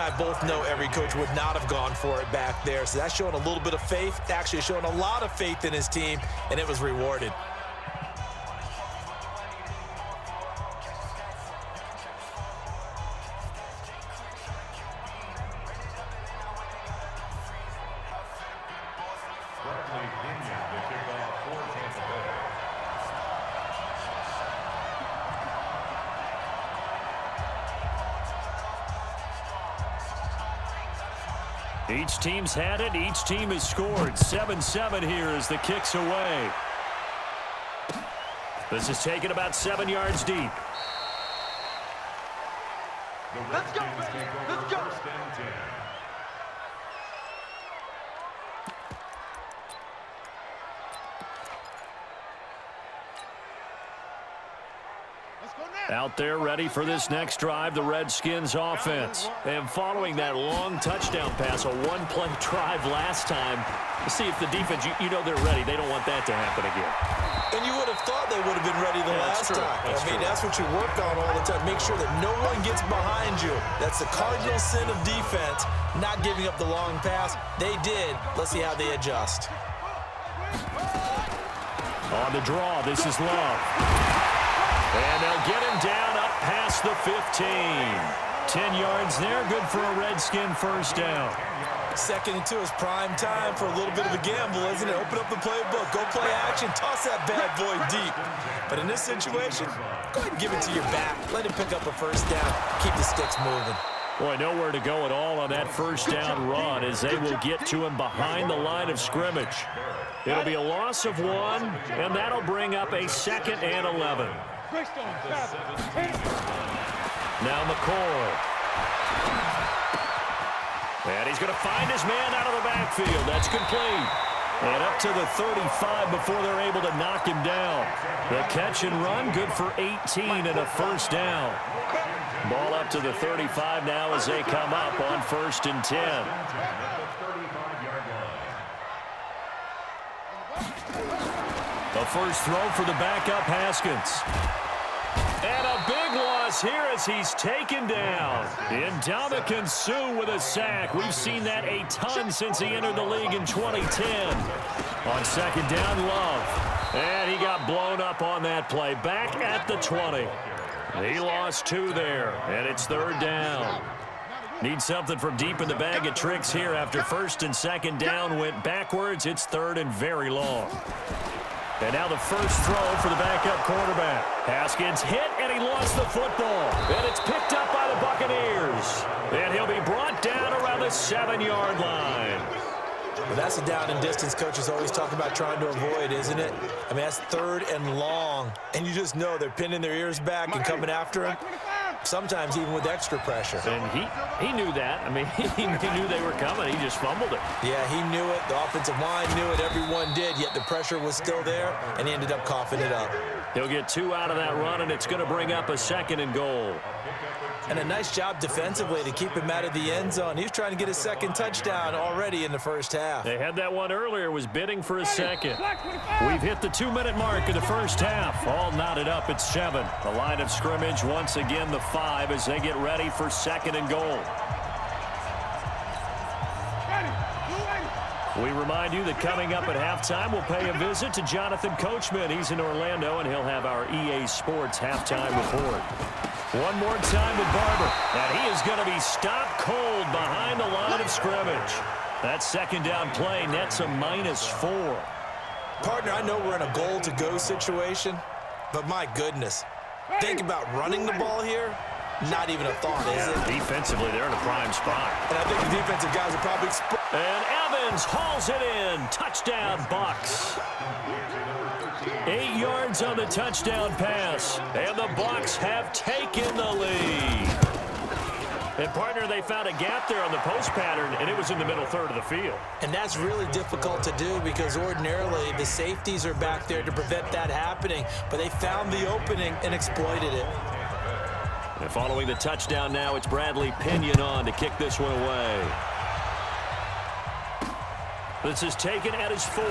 I both know every coach would not have gone for it back there. So that's showing a little bit of faith, actually showing a lot of faith in his team, and it was rewarded. Each team's had it. Each team has scored. 7-7 here as the kick's away. This is taken about 7 yards deep. Let's go, baby. Let's go. Out there ready for this next drive, the Redskins offense. And following that long touchdown pass, a one-play drive last time, to see if the defense, you know they're ready. They don't want that to happen again. And you would have thought they would have been ready the last time. That's what you work on all the time. Make sure that no one gets behind you. That's the cardinal sin of defense, not giving up the long pass. They did. Let's see how they adjust. On the draw, this is Love. And they'll get him down up past the 15. 10 yards there, good for a Redskin first down. 2nd and 2 is prime time for a little bit of a gamble, isn't it? Open up the playbook, go play action, toss that bad boy deep. But in this situation, go ahead and give it to your back. Let him pick up a first down, keep the sticks moving. Boy, nowhere to go at all on that first down run as they will get to him behind the line of scrimmage. It'll be a loss of 1, and that'll bring up a 2nd and 11. Now McCoy. And he's going to find his man out of the backfield. That's complete. And up to the 35 before they're able to knock him down. The catch and run, good for 18 and a first down. Ball up to the 35 now as they come up on 1st and 10. The first throw for the backup Haskins. And a big loss here as he's taken down. Ndamukong Suh with a sack. We've seen that a ton since he entered the league in 2010. On 2nd down, Love. And he got blown up on that play. Back at the 20. He lost 2 there, and it's 3rd down. Need something from deep in the bag of tricks here after 1st and 2nd down went backwards. It's 3rd and very long. And now the first throw for the backup quarterback. Haskins hit, and he lost the football. And it's picked up by the Buccaneers. And he'll be brought down around the 7-yard line. Well, that's a down and distance coaches always talk about trying to avoid, isn't it? I mean, that's 3rd and long. And you just know they're pinning their ears back and coming after him. Sometimes even with extra pressure. And he knew that. I mean, he knew they were coming. He just fumbled it. Yeah, he knew it. The offensive line knew it. Everyone did, yet the pressure was still there, and he ended up coughing it up. He'll get 2 out of that run, and it's going to bring up a 2nd and goal. And a nice job defensively to keep him out of the end zone. He's trying to get his 2nd touchdown already in the first half. They had that one earlier, was bidding for a 2nd. We've hit the 2-minute mark in the first half. All knotted up at 7. The line of scrimmage once again the 5 as they get ready for 2nd and goal. We remind you that coming up at halftime, we'll pay a visit to Jonathan Coachman. He's in Orlando, and he'll have our EA Sports halftime report. One more time with Barber, and he is going to be stopped cold behind the line of scrimmage. That 2nd down play nets a -4. Partner, I know we're in a goal-to-go situation, but my goodness, think about running the ball here. Not even a thought, is it? Defensively, they're in a prime spot. And I think the defensive guys are probably... And Evans hauls it in. Touchdown, Bucs. 8 yards on the touchdown pass. And the Bucs have taken the lead. And, partner, they found a gap there on the post pattern, and it was in the middle 3rd of the field. And that's really difficult to do because ordinarily the safeties are back there to prevent that happening. But they found the opening and exploited it. And following the touchdown now, it's Bradley Pinion on to kick this one away. This is taken at his 4.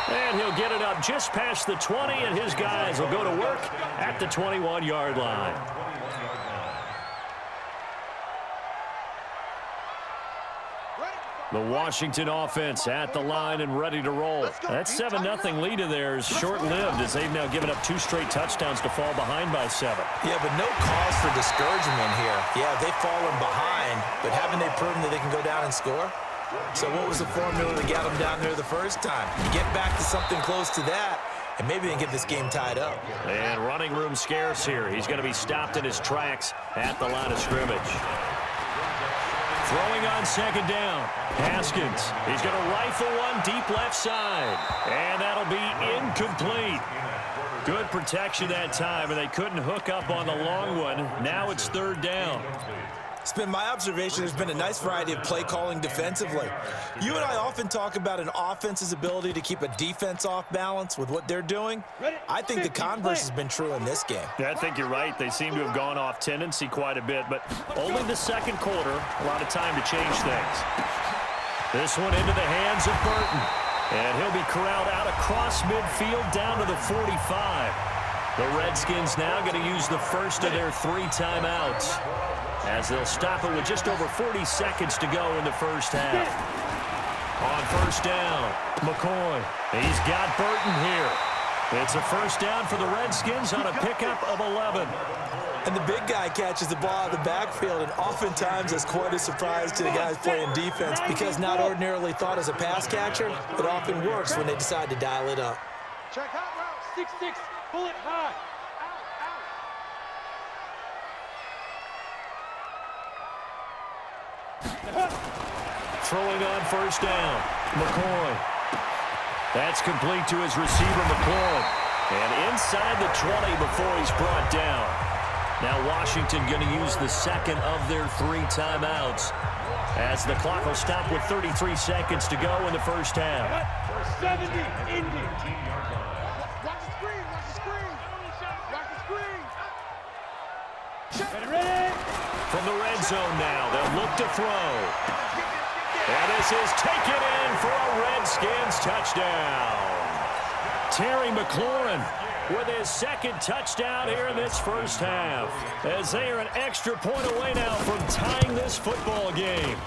And he'll get it up just past the 20, and his guys will go to work at the 21-yard line. The Washington offense at the line and ready to roll. That 7-0 lead of theirs short-lived as they've now given up 2 straight touchdowns to fall behind by 7. Yeah, but no cause for discouragement here. Yeah, they've fallen behind, but haven't they proven that they can go down and score? So what was the formula that got them down there the first time? You get back to something close to that, and maybe they can get this game tied up. And running room scarce here. He's going to be stopped in his tracks at the line of scrimmage. Throwing on 2nd down. Haskins. He's going to rifle one deep left side. And that'll be incomplete. Good protection that time, and they couldn't hook up on the long one. Now it's 3rd down. It's been my observation there's been a nice variety of play calling defensively. You and I often talk about an offense's ability to keep a defense off balance with what they're doing. I think the converse has been true in this game. Yeah, I think you're right. They seem to have gone off tendency quite a bit, but only the 2nd quarter, a lot of time to change things. This one into the hands of Burton. And he'll be corralled out across midfield down to the 45. The Redskins now going to use the first of their 3 timeouts, as they'll stop it with just over 40 seconds to go in the first half. On 1st down, McCoy. He's got Burton here. It's a 1st down for the Redskins on a pickup of 11. And the big guy catches the ball out of the backfield, and oftentimes that's quite a surprise to the guys playing defense, because not ordinarily thought as a pass catcher, it often works when they decide to dial it up. Check out route 6-6. Pull it high. Throwing on 1st down, McCoy. That's complete to his receiver, McCoy. And inside the 20 before he's brought down. Now Washington going to use the 2nd of their 3 timeouts, as the clock will stop with 33 seconds to go in the first half. 70, Indy. Watch the screen, watch the screen. Watch the screen. Ready? From the red zone now, they'll look to throw. And this is taken in for a Redskins touchdown. Terry McLaurin with his 2nd touchdown here in this first half, as they are an extra point away now from tying this football game.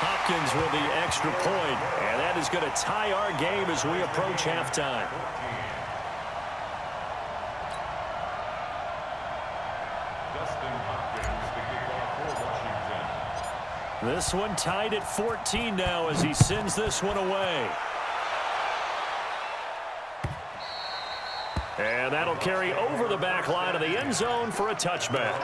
Hopkins with the extra point, and that is going to tie our game as we approach halftime. This one tied at 14 now as he sends this one away. And that'll carry over the back line of the end zone for a touchback.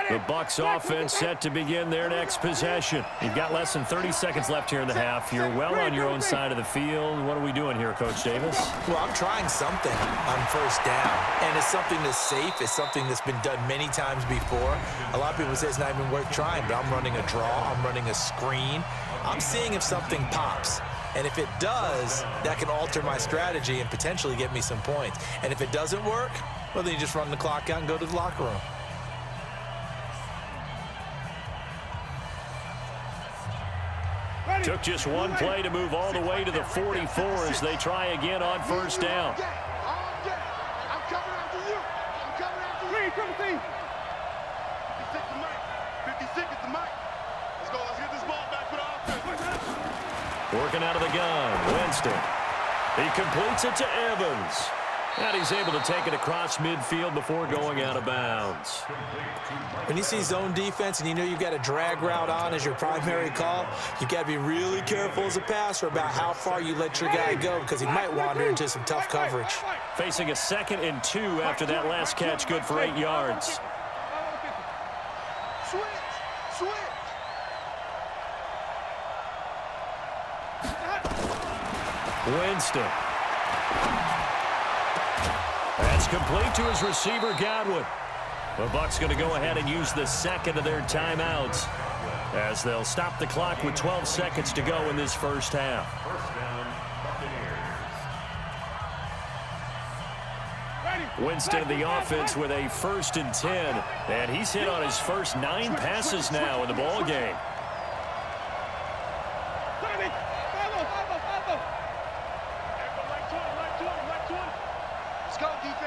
The Bucs offense set to begin their next possession. You've got less than 30 seconds left here in the half. You're well on your own side of the field. What are we doing here, Coach Davis? Well, I'm trying something on 1st down, and it's something that's safe. It's something that's been done many times before. A lot of people say it's not even worth trying, but I'm running a draw. I'm running a screen. I'm seeing if something pops. And if it does, that can alter my strategy and potentially get me some points. And if it doesn't work, well, then you just run the clock out and go to the locker room. Took just one play to move all the way to the 44 as they try again on 1st down. I'm coming after you. I'm coming after you. 56 to Mike. 56 is the Mike. Let's go. Let's get this ball back for the offense. Working out of the gun, Winston. He completes it to Evans. And he's able to take it across midfield before going out of bounds. When you see zone defense and you know you've got a drag route on as your primary call, you've got to be really careful as a passer about how far you let your guy go, because he might wander into some tough coverage. Facing a 2nd and 2 after that last catch, good for 8 yards. Switch. Winston. That's complete to his receiver, Godwin. The Bucs going to go ahead and use the 2nd of their timeouts, as they'll stop the clock with 12 seconds to go in this first half. Winston in the offense with a 1st and 10, and he's hit on his first 9 passes now in the ball game. Let's go, defense.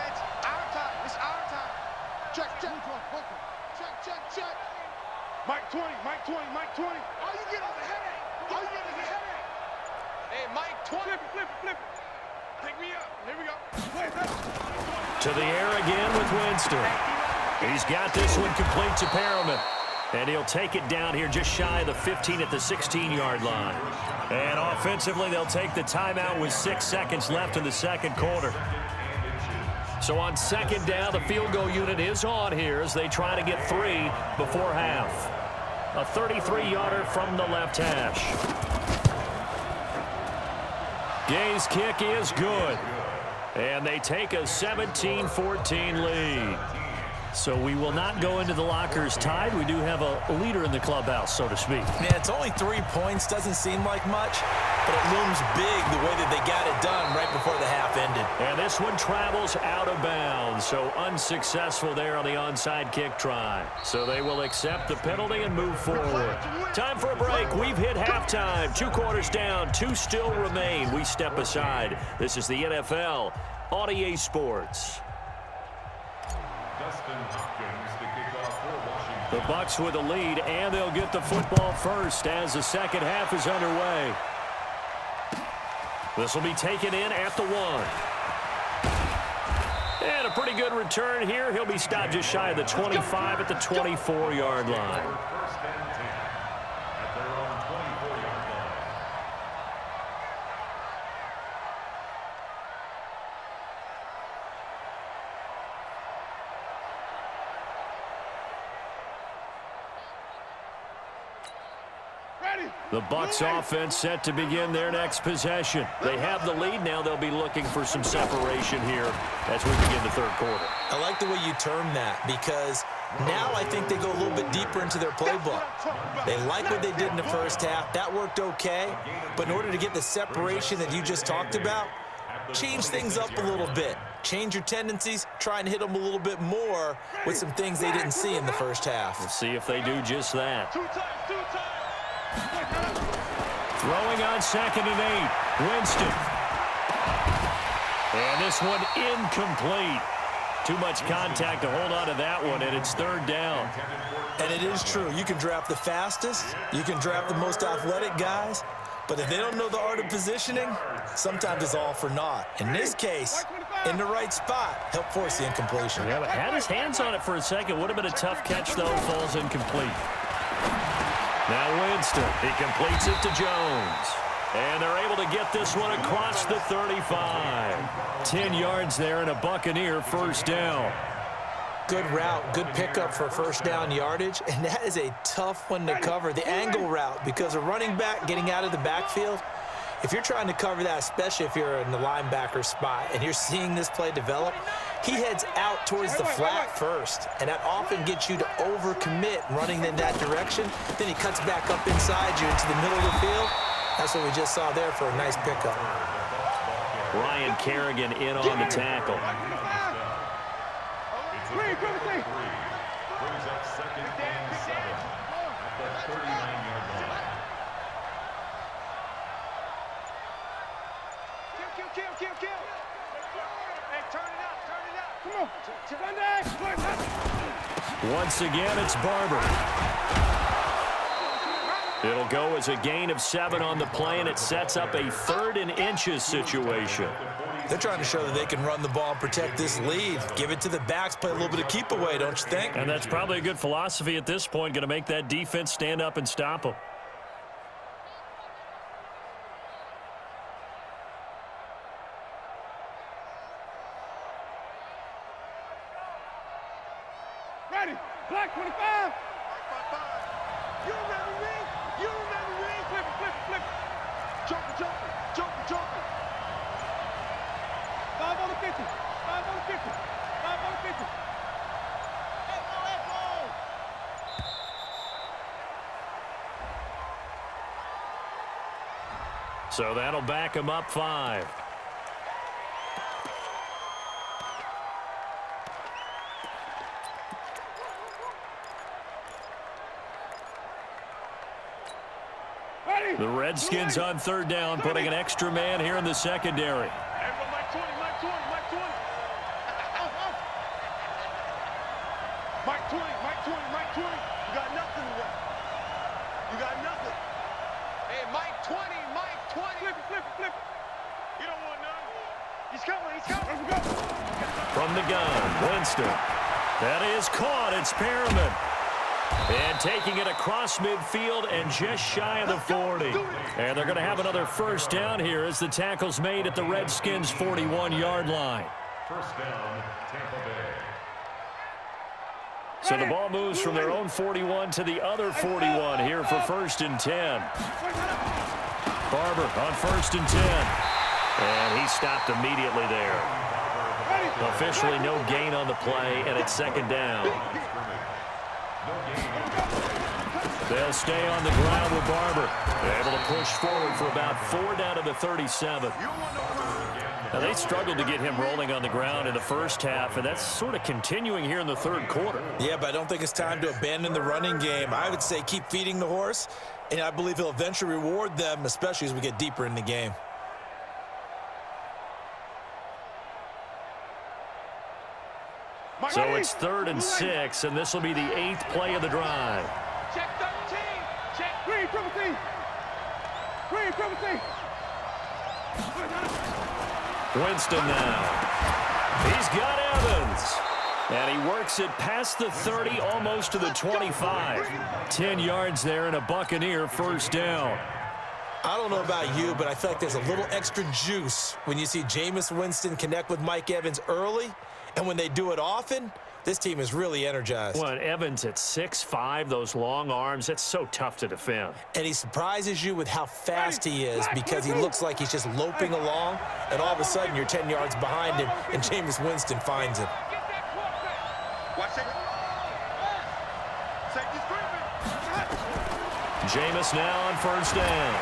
Mike 20. All you get is a headache. All you get is a headache. Hey, Mike 20. Flip it. Pick me up. Here we go. To the air again with Winston. He's got this one complete to Perriman. And he'll take it down here just shy of the 15 at the 16-yard line. And offensively, they'll take the timeout with 6 seconds left in the second quarter. So on second down, the field goal unit is on here as they try to get 3 before half. A 33-yarder from the left hash. Gay's kick is good. And they take a 17-14 lead. So we will not go into the lockers tied. We do have a leader in the clubhouse, so to speak. Man, it's only 3 points. Doesn't seem like much, but it looms big the way that they got it done right before the half ended. And this one travels out of bounds, so unsuccessful there on the onside kick try. So they will accept the penalty and move forward. Time for a break. We've hit halftime. 2 quarters down, 2 still remain. We step aside. This is the NFL on EA Sports. The Bucs with a lead, and they'll get the football first as the second half is underway. This will be taken in at the 1. And a pretty good return here. He'll be stopped just shy of the 25 at the 24-yard line. The Bucs offense set to begin their next possession. They have the lead now. They'll be looking for some separation here as we begin the third quarter. I like the way you term that because now I think they go a little bit deeper into their playbook. They like what they did in the first half. That worked okay. But in order to get the separation that you just talked about, change things up a little bit. Change your tendencies. Try and hit them a little bit more with some things they didn't see in the first half. We'll see if they do just that. Throwing on 2nd and 8. Winston. And this one incomplete. Too much contact to hold on to that one, and it's 3rd down. And it is true. You can draft the fastest. You can draft the most athletic guys. But if they don't know the art of positioning, sometimes it's all for naught. In this case, in the right spot, help force the incompletion. Yeah, but had his hands on it for a second. Would have been a tough catch, though. Falls incomplete. Now Winston, he completes it to Jones. And they're able to get this one across the 35. 10 yards there and a Buccaneer first down. Good route, good pickup for first down yardage, and that is a tough one to cover, the angle route, because a running back getting out of the backfield, if you're trying to cover that, especially if you're in the linebacker spot and you're seeing this play develop, he heads out towards the flat first, and that often gets you to overcommit running in that direction. Then he cuts back up inside you into the middle of the field. That's what we just saw there for a nice pickup. Ryan Kerrigan in on the tackle. Brings up 2nd and 7 at the 39-yard line. Kill. Hey, turn it up. Come on. Once again, it's Barber. It'll go as a gain of 7 on the play, and it sets up a 3rd and inches situation. They're trying to show that they can run the ball and protect this lead. Give it to the backs, play a little bit of keep away, don't you think? And that's probably a good philosophy at this point, going to make that defense stand up and stop them. Ready. Black 25. You remember me? Flip. Jumping. 5 on the 50. 5 on the 50. 5 on the 50. Let's go. So that'll back him up 5. The Redskins on 3rd down, putting an extra man here in the secondary. Mike 20. You got nothing to run. the gun. Winston. That is caught. It's Perriman. And taking it across midfield and just shy of the 40. And they're going to have another first down here as the tackle's made at the Redskins' 41-yard line. First down, Tampa Bay. So the ball moves from their own 41 to the other 41 here for 1st and 10. Barber on 1st and 10. And he stopped immediately there. Officially no gain on the play, and it's 2nd down. They'll stay on the ground with Barber. They're able to push forward for about 4 down to the 37. Now, they struggled to get him rolling on the ground in the first half, and that's sort of continuing here in the 3rd quarter. Yeah, but I don't think it's time to abandon the running game. I would say keep feeding the horse, and I believe he'll eventually reward them, especially as we get deeper in the game. So it's 3rd and 6, and this will be the 8th play of the drive. Check 13. Check. Green, triple T. Green, triple T. Winston now. He's got Evans. And he works it past the 30, almost to the 25. 10 yards there and a Buccaneer first down. I don't know about you, but I feel like there's a little extra juice when you see Jameis Winston connect with Mike Evans early. And when they do it often, this team is really energized. Well, and Evans at 6'5", those long arms, that's so tough to defend. And he surprises you with how fast he is because he looks like he's just loping along, and all of a sudden you're 10 yards behind him, and Jameis Winston finds him. Watch it. Safety's creeping. Jameis now on first down.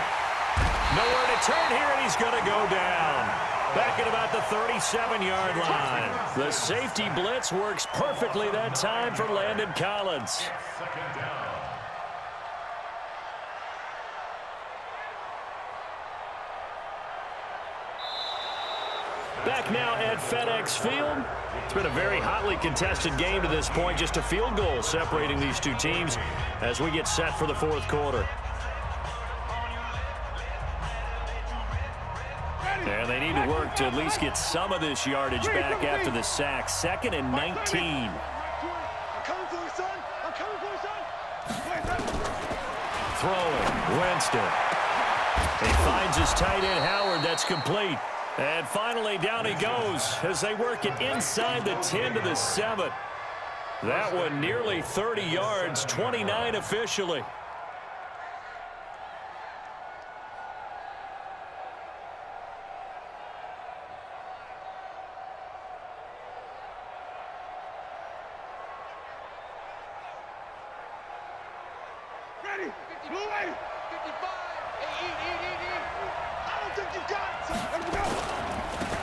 Nowhere to turn here, and he's going to go down. Back at about the 37-yard line. The safety blitz works perfectly that time for Landon Collins. 2nd down. Back now at FedEx Field. It's been a very hotly contested game to this point. Just a field goal separating these two teams as we get set for the 4th quarter. And they need to work to at least get some of this yardage back after the sack. 2nd and 19. I'm coming for you, son. I'm coming for you, son. Throwing, Winston. He finds his tight end, Howard. That's complete. And finally, down he goes as they work it inside the 10 to the 7. That one nearly 30 yards, 29 officially. Ready. Blue ready. 55. Eat. I don't think you got it, son. Let me go.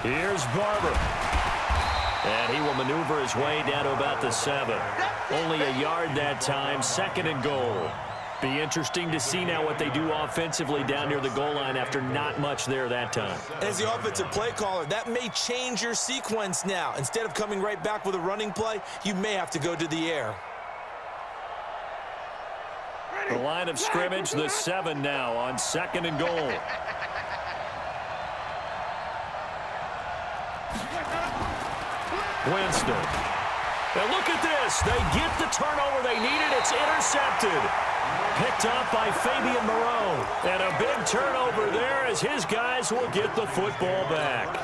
Here's Barber. And he will maneuver his way down to about the 7. Only a yard that time, 2nd and goal. Be interesting to see now what they do offensively down near the goal line after not much there that time. As the offensive play caller, that may change your sequence now. Instead of coming right back with a running play, you may have to go to the air. The line of scrimmage, the 7 now on 2nd and goal. Winston. Now look at this. They get the turnover they needed. It's intercepted. Picked off by Fabian Moreau. And a big turnover there as his guys will get the football back.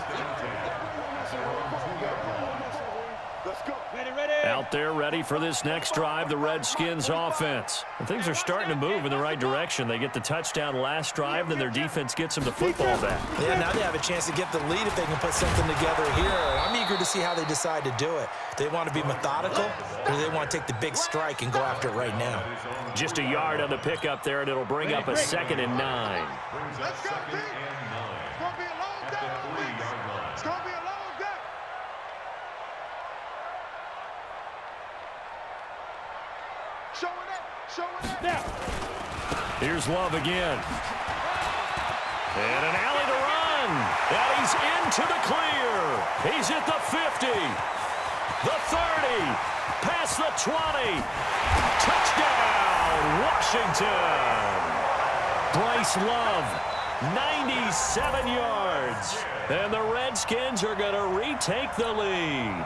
Let's go. Ready. Out there ready for this next drive, the Redskins offense. And things are starting to move in the right direction. They get the touchdown last drive, then their defense gets them the football back. Yeah, now they have a chance to get the lead if they can put something together here. I'm eager to see how they decide to do it. Do they want to be methodical, or do they want to take the big strike and go after it right now? Just a yard on the pickup there, and it'll bring up a 2nd and 9. Let's go, team. It's going to be a long day on this. It's going to be a long day. Showing up. Now, here's Love again. And an alley to run. And he's into the clear. He's at the 50. The 30. Past the 20. Touchdown, Washington. Bryce Love, 97 yards. And the Redskins are going to retake the lead.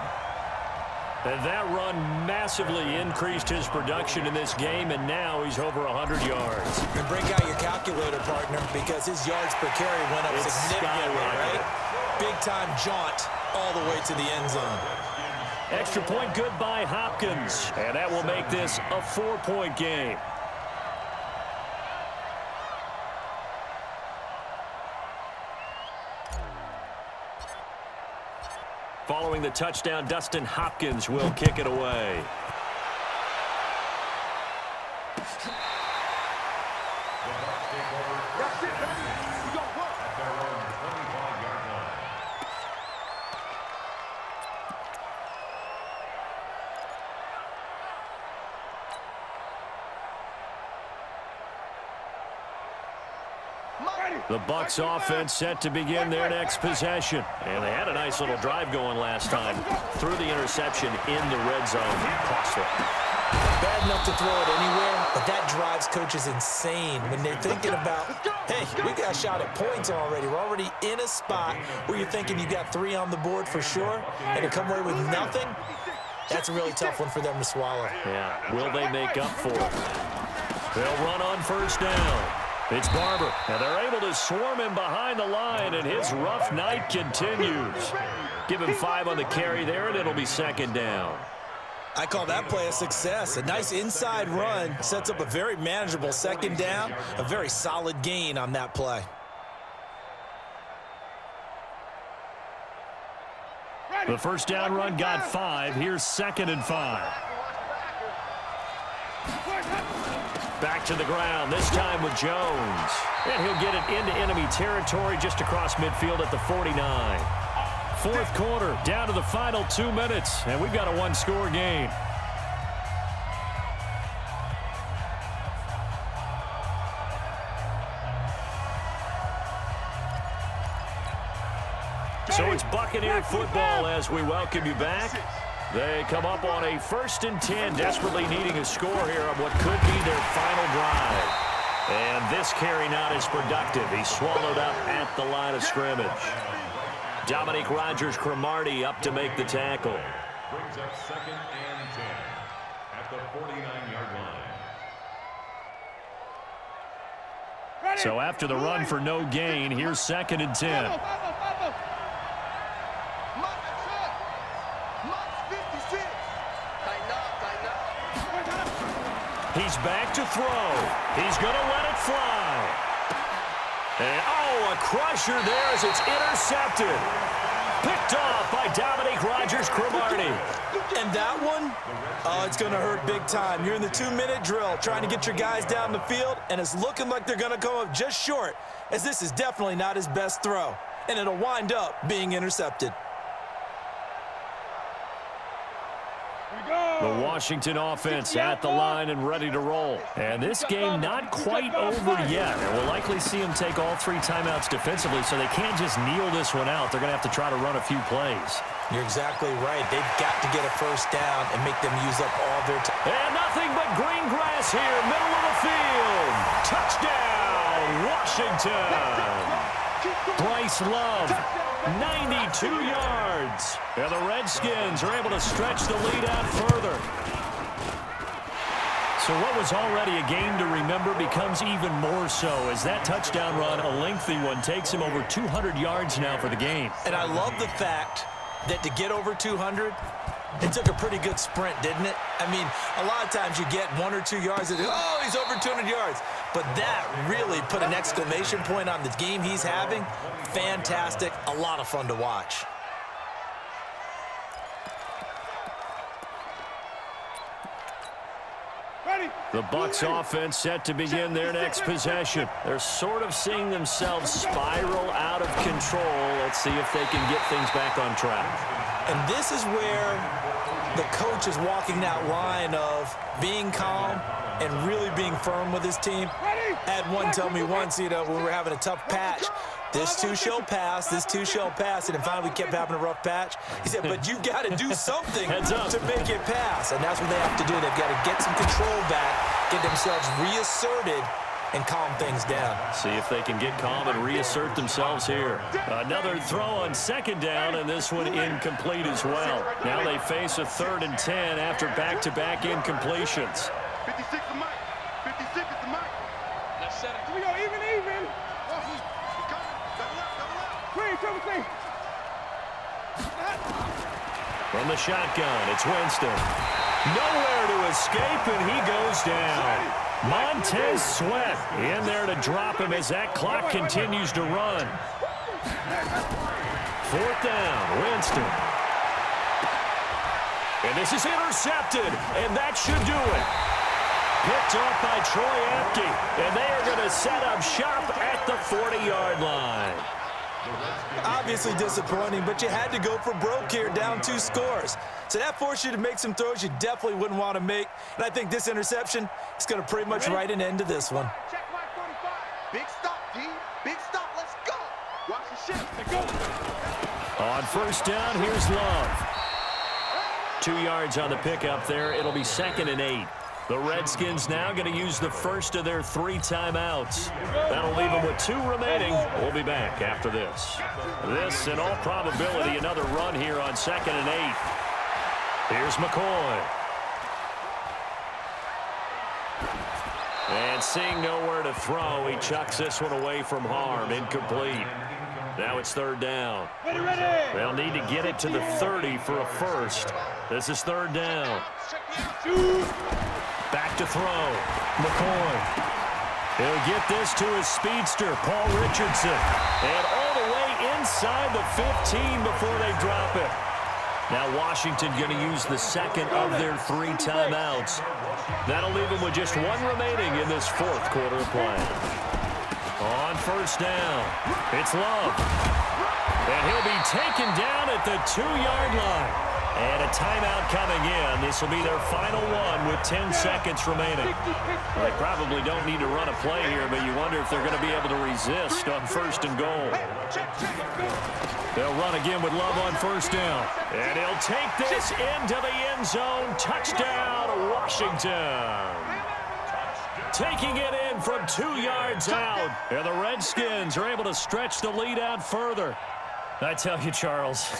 And that run massively increased his production in this game, and now he's over 100 yards. And bring out your calculator, partner, because his yards per carry went up significantly, right? Big-time jaunt all the way to the end zone. Extra point good by Hopkins, and that will make this a 4-point game. Following the touchdown, Dustin Hopkins will kick it away. The Bucs offense set to begin their next possession. And they had a nice little drive going last time. Threw the interception in the red zone. Costly. Bad enough to throw it anywhere, but that drives coaches insane when they're thinking about, hey, we got a shot at points already. We're already in a spot where you're thinking you got 3 on the board for sure, and to come away with nothing, that's a really tough one for them to swallow. Yeah, will they make up for it? They'll run on first down. It's Barber, and they're able to swarm him behind the line, and his rough night continues. Give him 5 on the carry there, and it'll be second down. I call that play a success. A nice inside run sets up a very manageable second down, a very solid gain on that play. The first down run got 5. Here's 2nd and 5. Back to the ground, this time with Jones. And he'll get it into enemy territory just across midfield at the 49. Fourth quarter, down to the final 2 minutes, and we've got a 1-score game. So it's Buccaneer football as we welcome you back. They come up on a 1st and 10, desperately needing a score here on what could be their final drive. And this carry not as productive. He's swallowed up at the line of scrimmage. Dominique Rodgers-Cromartie up to make the tackle. Brings up 2nd and 10 at the 49-yard line. So after the run for no gain, here's 2nd and 10. He's back to throw. He's going to let it fly. And, a crusher there as it's intercepted. Picked off by Dominique Rodgers-Cromartie. And that one, it's going to hurt big time. You're in the 2-minute drill trying to get your guys down the field, and it's looking like they're going to come up just short, as this is definitely not his best throw. And it'll wind up being intercepted. The Washington offense at the line and ready to roll. And this game not quite over yet. And we'll likely see them take all 3 timeouts defensively, so they can't just kneel this one out. They're going to have to try to run a few plays. You're exactly right. They've got to get a first down and make them use up all their time. And nothing but green grass here, middle of the field. Touchdown, Washington. Bryce Love, 92 yards. And the Redskins are able to stretch the lead out further. So what was already a game to remember becomes even more so as that touchdown run, a lengthy one, takes him over 200 yards now for the game. And I love the fact that to get over 200, it took a pretty good sprint, didn't it? I mean, a lot of times you get 1 or 2 yards and, he's over 200 yards. But that really put an exclamation point on the game he's having. Fantastic. A lot of fun to watch. The Bucs offense set to begin their next possession. They're sort of seeing themselves spiral out of control. Let's see if they can get things back on track. And this is where the coach is walking that line of being calm and really being firm with his team. I had one tell me once, when we were having a tough patch, this too shall pass, this too shall pass. And then finally we kept having a rough patch. He said, but you've got to do something to make it pass. And that's what they have to do. They've got to get some control back, get themselves reasserted, and calm things down. See if they can get calm and reassert themselves here. Another throw on second down, and this one incomplete as well. Now they face a 3rd and 10 after back-to-back incompletions. 56 to Mike. 56 is the Mike. Let's set it. Here we go, even. He's coming. Double up. Clean, triple team. From the shotgun, it's Winston. Nowhere to escape, and he goes down. Montez Sweat in there to drop him as that clock continues to run. 4th down, Winston. And this is intercepted, and that should do it. Picked off by Troy Apke, and they are going to set up shop at the 40-yard line. Obviously disappointing, but you had to go for broke here, down 2 scores. So that forced you to make some throws you definitely wouldn't want to make. And I think this interception is going to pretty much write an end to this one. Check my 45. Big stop, D. Big stop. Let's go. Watch the shift. On 1st down, here's Love. 2 yards on the pickup there. It'll be 2nd and 8. The Redskins now going to use the first of their 3 timeouts. That'll leave them with 2 remaining. We'll be back after this. This, in all probability, another run here on 2nd and 8. Here's McCoy. And seeing nowhere to throw, he chucks this one away from harm. Incomplete. Now it's 3rd down. They'll need to get it to the 30 for a first. This is 3rd down. Back to throw. McCoy. He'll get this to his speedster, Paul Richardson. And all the way inside the 15 before they drop it. Now Washington going to use the 2nd of their 3 timeouts. That'll leave them with just 1 remaining in this 4th quarter of play. On 1st down, it's Love. And he'll be taken down at the 2-yard line. And a timeout coming in. This will be their final one with 10 seconds remaining. Well, they probably don't need to run a play here, but you wonder if they're going to be able to resist on 1st and goal. They'll run again with Love on 1st down. And he'll take this into the end zone. Touchdown, Washington. Taking it in from 2 yards out. And the Redskins are able to stretch the lead out further. I tell you, Charles,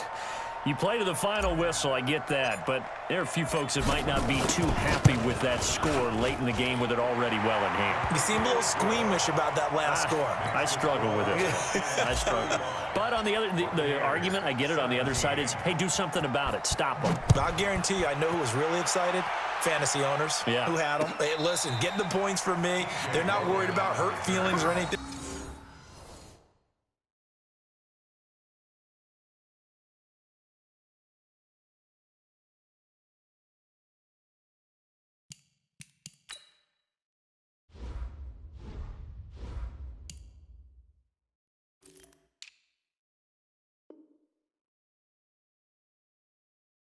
you play to the final whistle, I get that, but there are a few folks that might not be too happy with that score late in the game with it already well in hand. You seem a little squeamish about that last score. I struggle with it. I struggle. But on the other, the argument, I get it, on the other side is, hey, do something about it. Stop them. I'll guarantee you, I know who was really excited. Fantasy owners who had them. Hey, listen, get the points for me. They're not worried about hurt feelings or anything.